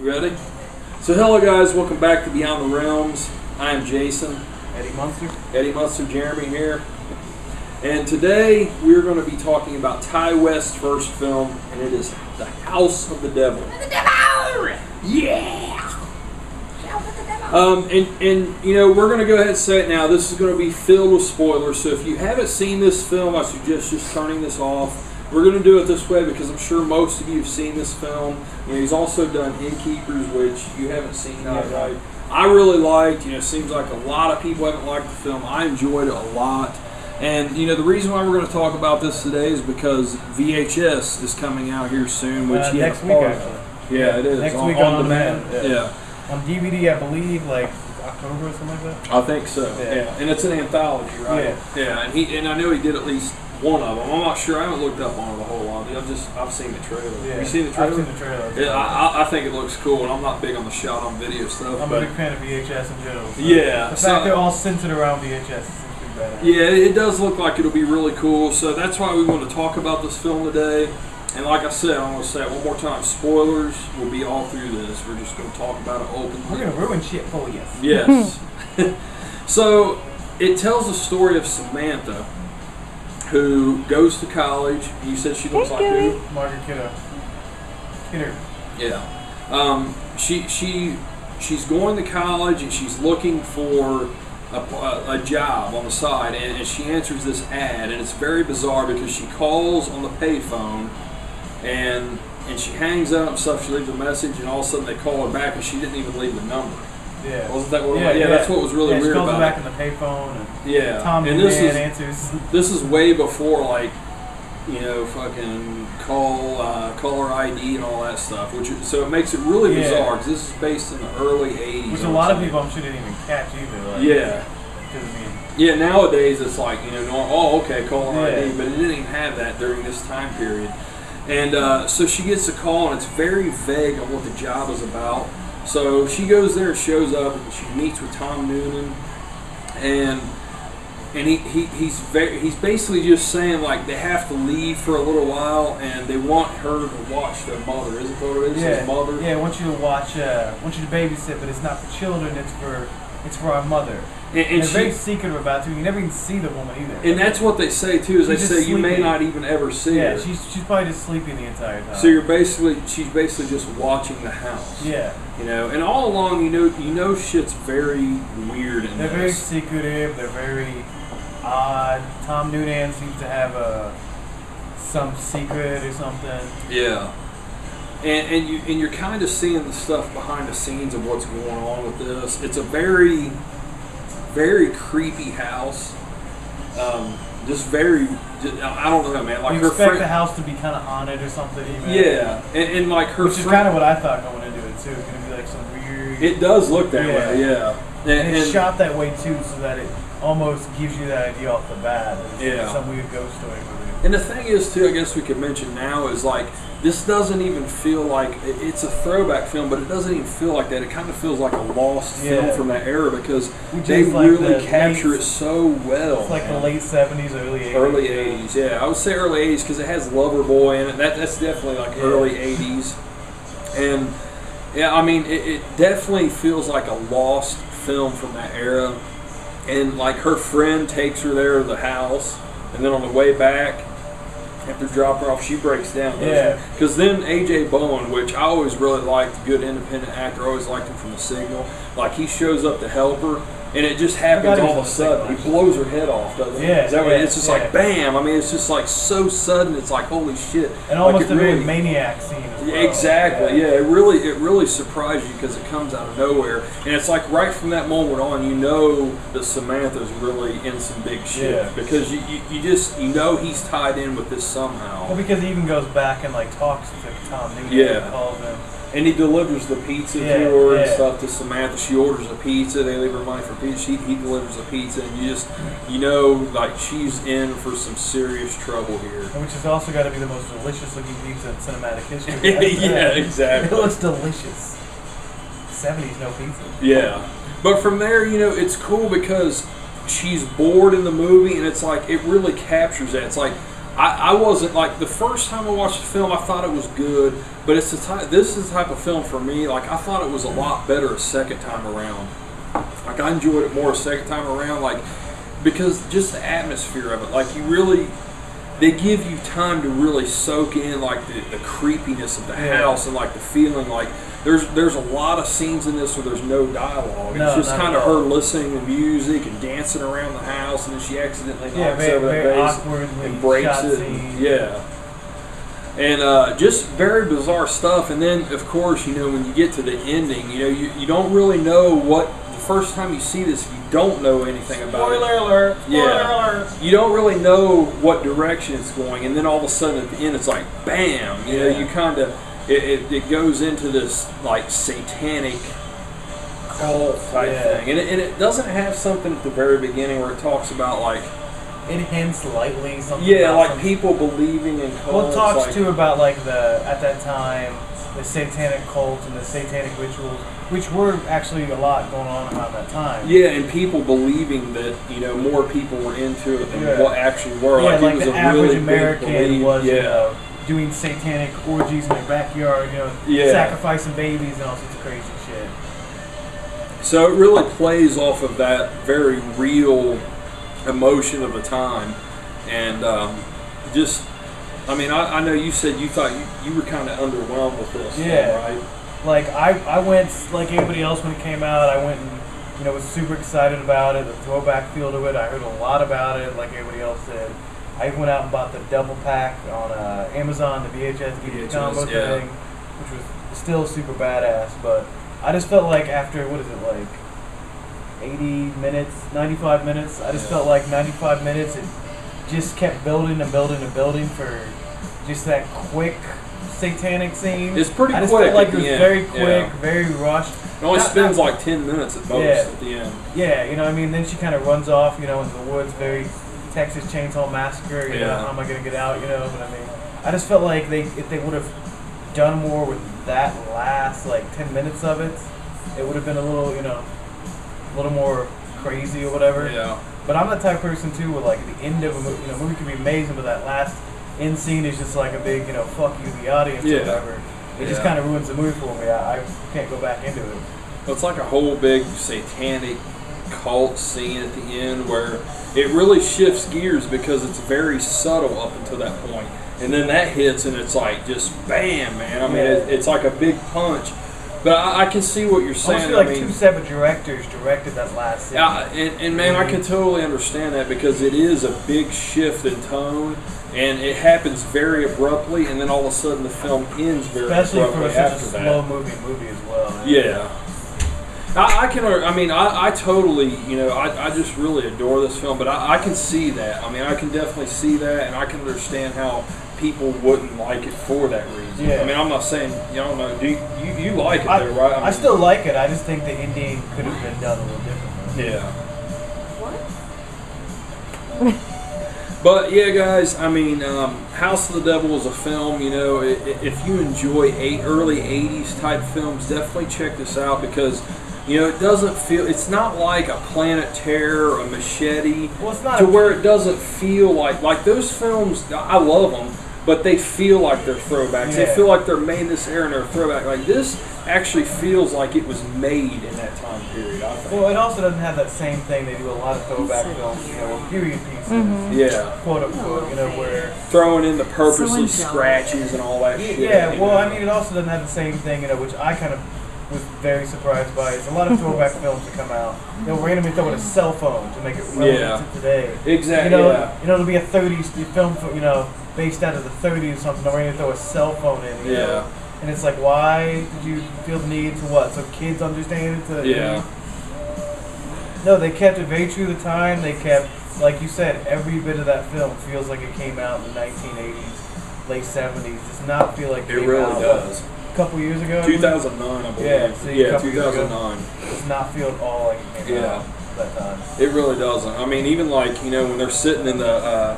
Ready? So hello guys, welcome back to Beyond the Realms. I am Jason. Eddie Munster, Jeremy here. And today we're going to be talking about Ti West's first film, and it is The House of the Devil. The devil! Yeah! And you know, we're going to go ahead and say it now. This is going to be filled with spoilers, so if you haven't seen this film, I suggest just turning this off. We're going to do it this way because I'm sure most of you have seen this film. You know, he's also done Innkeepers, which you haven't seen. Yeah. I really liked. You know, it seems like a lot of people haven't liked the film. I enjoyed it a lot. And, you know, the reason why we're going to talk about this today is because VHS is coming out here soon, which next week, actually. Yeah, it is. Next week on demand. Yeah. On DVD, I believe, like October or something like that. I think so. Yeah. And it's an anthology, right? Yeah. Yeah. And I know he did at least one of them. I'm not sure. I haven't looked up on it a whole lot. I've seen the trailer. Yeah. Have you seen the trailer? I've seen the trailer. Yeah, I think it looks cool, and I'm not big on the shot on video stuff. I'm a big fan of VHS in general. So yeah. The fact they're all centered around VHS seems to be badass. Yeah, it does look like it'll be really cool. So that's why we want to talk about this film today. And like I said, I'm going to say it one more time. Spoilers will be all through this. We're just going to talk about it openly. We're going to ruin shit for you. Yes. So it tells the story of Samantha, who goes to college. You said she looks like who? Margaret Kidder. Yeah. She's going to college and she's looking for a job on the side, and she answers this ad, and it's very bizarre because she calls on the payphone and she hangs up and stuff. She leaves a message, and all of a sudden they call her back, and she didn't even leave the number. Yeah. Wasn't that what? Yeah, that's what was really weird she calls about her back it. in the payphone, and Yeah. Tom and Noonan answers. This is way before, like, you know, fucking caller ID and all that stuff. So it makes it really bizarre because this is based in the early '80s. Which a lot of people, I'm sure, didn't even catch either. Like, Yeah. Because I mean, Yeah, nowadays it's like, you know, okay, caller Yeah. ID, but it didn't even have that during this time period. And so she gets a call, and it's very vague on what the job is about. So she goes there, shows up, and she meets with Tom Noonan, and he's basically just saying, like, they have to leave for a little while, and they want her to watch their mother. Isn't that what it is? His mother. Yeah, I want you to watch. Want you to babysit, but it's not for children. It's for our mother. And they're very secretive about it. You never even see the woman either. And that's what they say too. Is they say you may sleeping. not even ever see her. Yeah, she's probably just sleeping the entire time. So she's basically just watching the house. Yeah. You know, and all along, you know, shit's very weird. They're very secretive. They're very odd. Tom Noonan seems to have some secret or something. Yeah. And you're kind of seeing the stuff behind the scenes of what's going on with this. It's a very, very creepy house. I don't know, man. Like, you expect the house to be kind of haunted or something. Even. Yeah, and like her. Which is kind of what I thought going into it too. It's gonna be like some weird. It does look that way, yeah. And it's shot that way too, so that it almost gives you that idea off the bat. It's some weird ghost story. And the thing is, too, I guess we could mention now is, like, this doesn't even feel like it's a throwback film, but it doesn't even feel like that. It kind of feels like a lost film from that era because they really capture it so well. It's like the late 70s, early 80s. Early 80s, yeah. I would say early 80s because it has Loverboy in it. That's definitely like early 80s. And, yeah, I mean, it definitely feels like a lost film from that era. And, like, her friend takes her there to the house, and then on the way back, after dropping her off, she breaks down. Yeah. Because then A.J. Bowen, which I always really liked, good independent actor, always liked him from The Signal. Like, he shows up to help her, and it just happens all of a sudden. He blows her head off, doesn't he? Yeah. Is that what it's just like bam? I mean, it's just like so sudden. It's like holy shit. And almost a very maniac scene as well. Exactly. Yeah. It really surprised you because it comes out of nowhere, and it's like right from that moment on, you know that Samantha's really in some big shit. Yeah. Because you know he's tied in with this somehow. Well, because he even goes back and like talks to Tom Noonan. Yeah. Calls him. And he delivers the pizza to her and stuff to Samantha. She orders a pizza. They leave her money for pizza. He delivers the pizza, and you know, like she's in for some serious trouble here. Which has also got to be the most delicious looking pizza in cinematic history. Yeah, exactly. It looks delicious. 70s no pizza. Yeah, but from there, you know, it's cool because she's bored in the movie, and it's like it really captures that. It's like I wasn't like the first time I watched the film. I thought it was good, but it's the type. This is the type of film for me. Like I thought it was a lot better a second time around. Like I enjoyed it more a second time around. Like because just the atmosphere of it. Like you really, they give you time to really soak in like the creepiness of the house and like the feeling. Like there's a lot of scenes in this where there's no dialogue. No, it's just kind of her listening to music and dancing around the house, and then she accidentally knocks over that vase and breaks it. Yeah. And just very bizarre stuff. And then, of course, you know, when you get to the ending, you know, you don't really know what, the first time you see this, you don't know anything about it. Spoiler alert! Spoiler alert! You don't really know what direction it's going, and then all of a sudden at the end it's like, bam! You know, you kind of, it goes into this, like, satanic cult type thing. And it doesn't have something at the very beginning where it talks about, like, it hints lightly something. Yeah, like people believing in cults. Well, it talks like, too about like at that time the satanic cults and the satanic rituals, which were actually a lot going on around that time. Yeah, and people believing that more people were into it than what actually were. Yeah, like it was the a average really American was doing satanic orgies in their backyard, sacrificing babies and all sorts of crazy shit. So it really plays off of that very real emotion of the time, and I mean, I know you said you thought you were kind of underwhelmed with this, right? Like I went like everybody else when it came out. I went and was super excited about it. The throwback feel to it. I heard a lot about it, like everybody else said. I even went out and bought the double pack on Amazon, the VHS combo thing, which was still super badass. But I just felt like after 80 minutes, 95 minutes. I just felt like 95 minutes, it just kept building and building and building for just that quick satanic scene. It's pretty quick. I just felt like it was very quick, very rushed. It only spends like 10 minutes at most at the end. Yeah, you know what I mean? Then she kind of runs off, into the woods, very Texas Chainsaw Massacre, you know, how am I going to get out, but I mean, I just felt like if they would have done more with that last, 10 minutes of it, it would have been a little more crazy or whatever. Yeah. But I'm that type of person too, where the end of a movie, movie can be amazing, but that last end scene is just like a big, fuck you, the audience or whatever. It just kind of ruins the mood for me. I can't go back into it. Well, it's like a whole big satanic cult scene at the end where it really shifts gears because it's very subtle up until that point. And then that hits and it's like just bam, man. I mean, it's like a big punch. But I can see what you're saying. I mean, 2 separate directors directed that last scene. Yeah, and man, I can totally understand that because it is a big shift in tone, and it happens very abruptly, and then all of a sudden the film ends very especially abruptly for such after a slow-moving movie as well. Man. Yeah. I totally, I just really adore this film, but I can see that. I mean, I can definitely see that, and I can understand how people wouldn't like it for that reason. Yeah. I mean, I'm not saying, I don't know, do you like it though, right? I still like it. I just think the ending could have been done a little differently. Yeah. But yeah, guys, I mean, House of the Devil is a film. If you enjoy early '80s type films, definitely check this out because it doesn't feel. It's not like a Planet Terror or a Machete. Well, it's not to where it doesn't feel like those films. I love them, but they feel like they're throwbacks. Yeah. They feel like they're made in this era and they're a throwback. Like this actually feels like it was made in that time period, I think. Well, it also doesn't have that same thing. They do a lot of throwback films, or period pieces, yeah, quote unquote, where throwing in the purposely scratches and all that shit. Yeah, well, I mean, it also doesn't have the same thing, which I kind of was very surprised by. It's a lot of throwback films that come out. They'll randomly throw in a cell phone to make it relevant to today. Exactly. It'll be a 30s film, based out of the 30s or something. They'll randomly throw a cell phone in. You know? And it's like, why did you feel the need to what? So kids understand it? No, they kept it very true to the time. They kept, like you said, every bit of that film feels like it came out in the 1980s, late 70s. Does not feel like it came really out, does. A couple years ago? 2009, I believe. Yeah, 2009. Does not feel at all like it came out that time. It really doesn't. I mean, even when they're sitting in the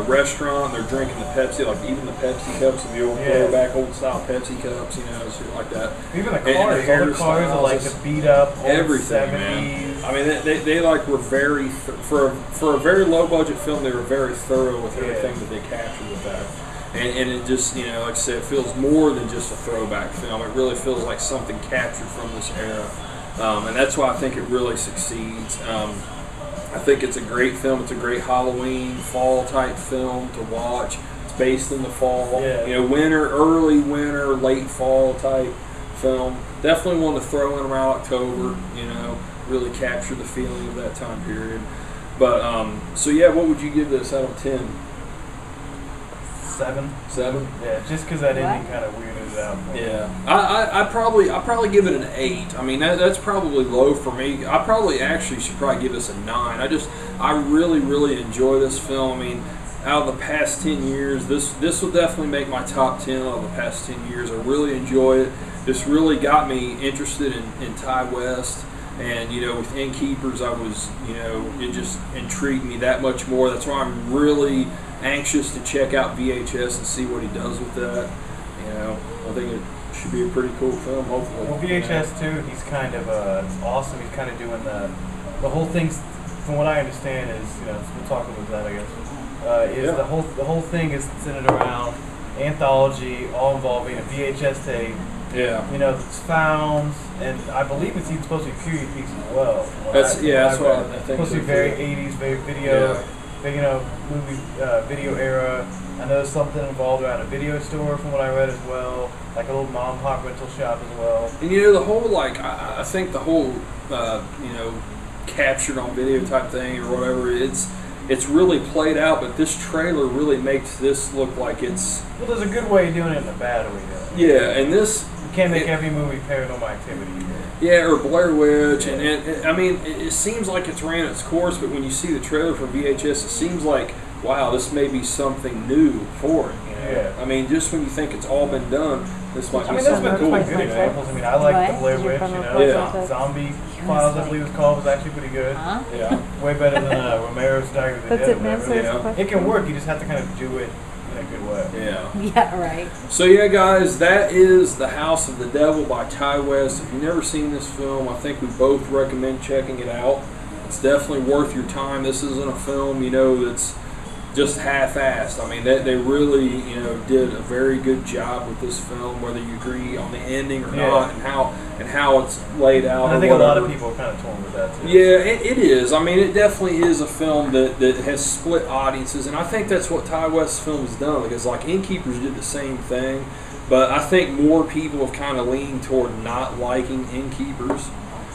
restaurant. They're drinking the Pepsi, like even the Pepsi cups, the old throwback, old style Pepsi cups, shit like that. Even the cars, all the cars are like the beat up old everything, 70s. man. I mean, they like were very for a very low budget film. They were very thorough with everything that they captured with that. And it just, like I said, it feels more than just a throwback film. It really feels like something captured from this era. And that's why I think it really succeeds. I think it's a great film. It's a great Halloween, fall type film to watch. It's based in the fall. Yeah. Winter, early winter, late fall type film. Definitely one to throw in around October, really capture the feeling of that time period. But, so yeah, what would you give this out of 10? 7. 7? Yeah, just because that ending kind of weirded it out. Yeah, I probably give it an 8. I mean, that's probably low for me. I probably actually should probably give this a 9. I really enjoy this film. I mean, out of the past 10 years, this will definitely make my top 10 out of the past 10 years. I really enjoy it. This really got me interested in Ty West. And, with Innkeepers, I was, it just intrigued me that much more. That's why I'm really anxious to check out VHS and see what he does with that. I think it should be a pretty cool film, hopefully. Well, VHS, too, he's kind of awesome. He's kind of doing the whole thing, from what I understand, is, we'll talk about that, I guess, the whole thing is centered around anthology, all involving a VHS tape. Yeah. It's found, and I believe it's even supposed to be a period piece as well. That's what I think. It's supposed to be very 80s, very video, movie video era. I know there's something involved around a video store from what I read as well, like a little mom and pop rental shop as well. And the whole I think the whole captured on video type thing or whatever, it's really played out, but this trailer really makes this look like it's. Well, there's a good way of doing it and a bad way. Yeah, and this. You can't make every movie Paranormal Activity. Yeah, or Blair Witch, and I mean, it seems like it's ran its course, but when you see the trailer for VHS, it seems like, wow, this may be something new for it. Yeah. I mean, just when you think it's all been done, this might be there's something been cool. good examples. I mean, I like the Blair Witch. Zombie Files, I believe it's called, was actually pretty good. Yeah. Way better than Romero's Diary of the Dead. It can work. You just have to kind of do it in a good way. Yeah. Yeah, right. So yeah, guys, that is The House of the Devil by Ty West. If you've never seen this film, I think we both recommend checking it out. It's definitely worth your time. This isn't a film, that's just half-assed. I mean, they really, did a very good job with this film, whether you agree on the ending or not, and how it's laid out. And I think a lot of people are kind of torn with that too. Yeah, it is. I mean, it definitely is a film that has split audiences, and I think that's what Ty West's film has done, because like Innkeepers did the same thing, but I think more people have kind of leaned toward not liking Innkeepers.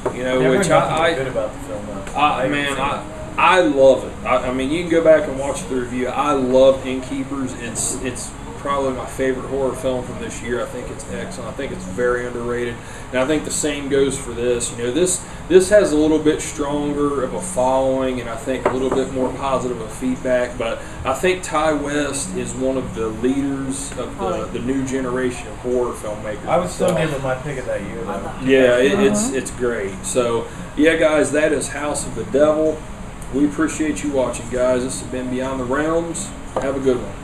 Which I good about the film. Though. I love it. I mean, you can go back and watch the review. I love Innkeepers. It's probably my favorite horror film from this year. I think it's excellent. I think it's very underrated. And I think the same goes for this. This has a little bit stronger of a following, and I think a little bit more positive of feedback. But I think Ty West is one of the leaders of the new generation of horror filmmakers. I was so good with my pick of that year, though. Yeah, it's great. So, yeah, guys, that is House of the Devil. We appreciate you watching, guys. This has been Beyond the Realms. Have a good one.